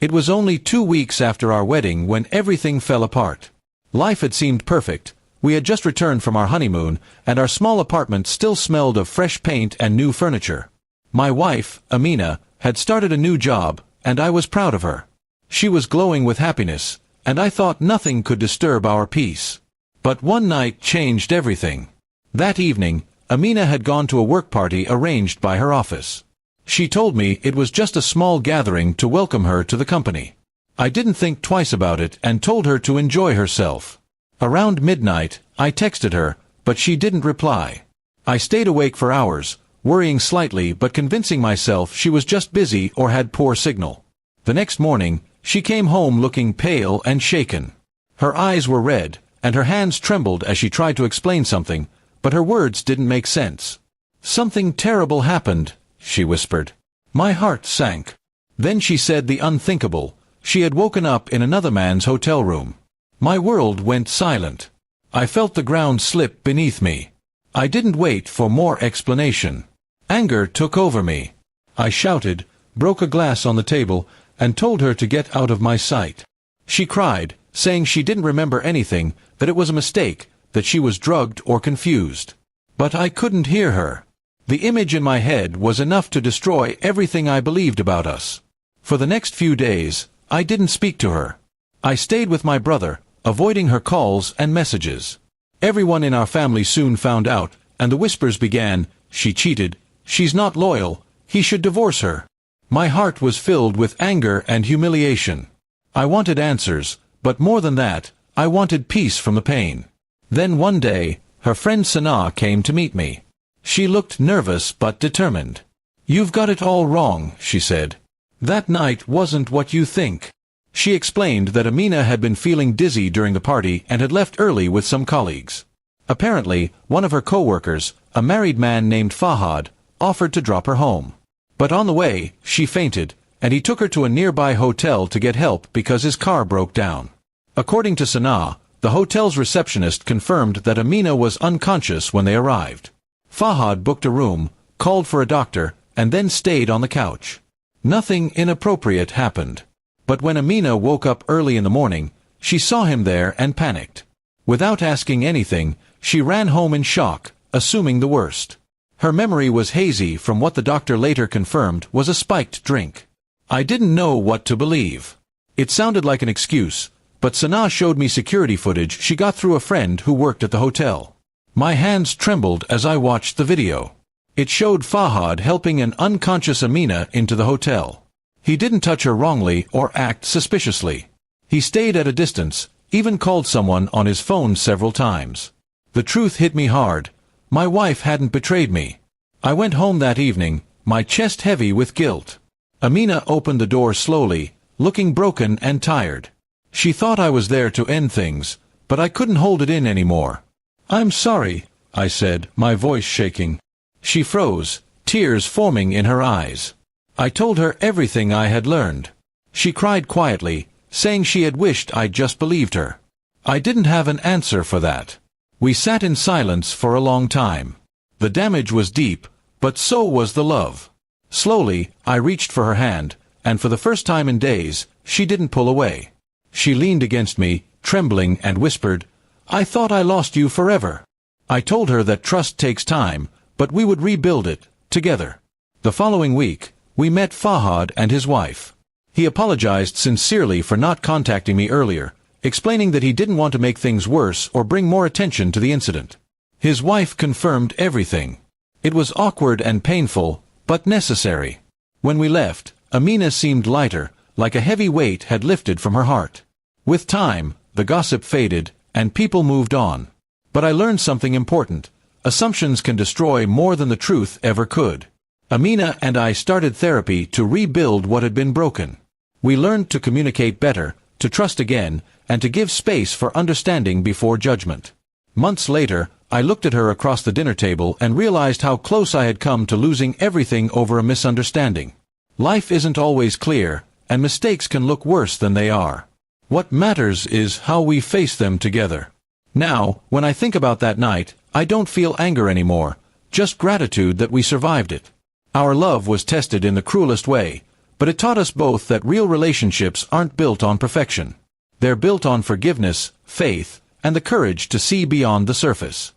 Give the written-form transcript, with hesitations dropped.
It was only 2 weeks after our wedding when everything fell apart. Life had seemed perfect. We had just returned from our honeymoon, and our small apartment still smelled of fresh paint and new furniture. My wife, Amina, had started a new job, and I was proud of her. She was glowing with happiness, and I thought nothing could disturb our peace. But one night changed everything. That evening, Amina had gone to a work party arranged by her office. She told me it was just a small gathering to welcome her to the company. I didn't think twice about it and told her to enjoy herself. Around midnight, I texted her, but she didn't reply. I stayed awake for hours, worrying slightly but convincing myself she was just busy or had poor signal. The next morning, she came home looking pale and shaken. Her eyes were red, and her hands trembled as she tried to explain something, but her words didn't make sense. "Something terrible happened," she whispered. My heart sank. Then she said the unthinkable. She had woken up in another man's hotel room. My world went silent. I felt the ground slip beneath me. I didn't wait for more explanation. Anger took over me. I shouted, broke a glass on the table, and told her to get out of my sight. She cried, saying she didn't remember anything, that it was a mistake, that she was drugged or confused. But I couldn't hear her. The image in my head was enough to destroy everything I believed about us. For the next few days, I didn't speak to her. I stayed with my brother, avoiding her calls and messages. Everyone in our family soon found out, and the whispers began, "She cheated, she's not loyal, he should divorce her." My heart was filled with anger and humiliation. I wanted answers, but more than that, I wanted peace from the pain. Then one day, her friend Sanaa came to meet me. She looked nervous but determined. "You've got it all wrong," she said. "That night wasn't what you think." She explained that Amina had been feeling dizzy during the party and had left early with some colleagues. Apparently, one of her co-workers, a married man named Fahad, offered to drop her home. But on the way, she fainted, and he took her to a nearby hotel to get help because his car broke down. According to Sanaa, the hotel's receptionist confirmed that Amina was unconscious when they arrived. Fahad booked a room, called for a doctor, and then stayed on the couch. Nothing inappropriate happened. But when Amina woke up early in the morning, she saw him there and panicked. Without asking anything, she ran home in shock, assuming the worst. Her memory was hazy from what the doctor later confirmed was a spiked drink. I didn't know what to believe. It sounded like an excuse, but Sanaa showed me security footage she got through a friend who worked at the hotel. My hands trembled as I watched the video. It showed Fahad helping an unconscious Amina into the hotel. He didn't touch her wrongly or act suspiciously. He stayed at a distance, even called someone on his phone several times. The truth hit me hard. My wife hadn't betrayed me. I went home that evening, my chest heavy with guilt. Amina opened the door slowly, looking broken and tired. She thought I was there to end things, but I couldn't hold it in anymore. "I'm sorry," I said, my voice shaking. She froze, tears forming in her eyes. I told her everything I had learned. She cried quietly, saying she had wished I'd just believed her. I didn't have an answer for that. We sat in silence for a long time. The damage was deep, but so was the love. Slowly, I reached for her hand, and for the first time in days, she didn't pull away. She leaned against me, trembling, and whispered, "I thought I lost you forever." I told her that trust takes time, but we would rebuild it, together. The following week, we met Fahad and his wife. He apologized sincerely for not contacting me earlier, explaining that he didn't want to make things worse or bring more attention to the incident. His wife confirmed everything. It was awkward and painful, but necessary. When we left, Amina seemed lighter, like a heavy weight had lifted from her heart. With time, the gossip faded, and people moved on. But I learned something important. Assumptions can destroy more than the truth ever could. Amina and I started therapy to rebuild what had been broken. We learned to communicate better, to trust again, and to give space for understanding before judgment. Months later, I looked at her across the dinner table and realized how close I had come to losing everything over a misunderstanding. Life isn't always clear, and mistakes can look worse than they are. What matters is how we face them together. Now, when I think about that night, I don't feel anger anymore, just gratitude that we survived it. Our love was tested in the cruelest way, But it taught us both that real relationships aren't built on perfection. They're built on forgiveness, faith, and the courage to see beyond the surface.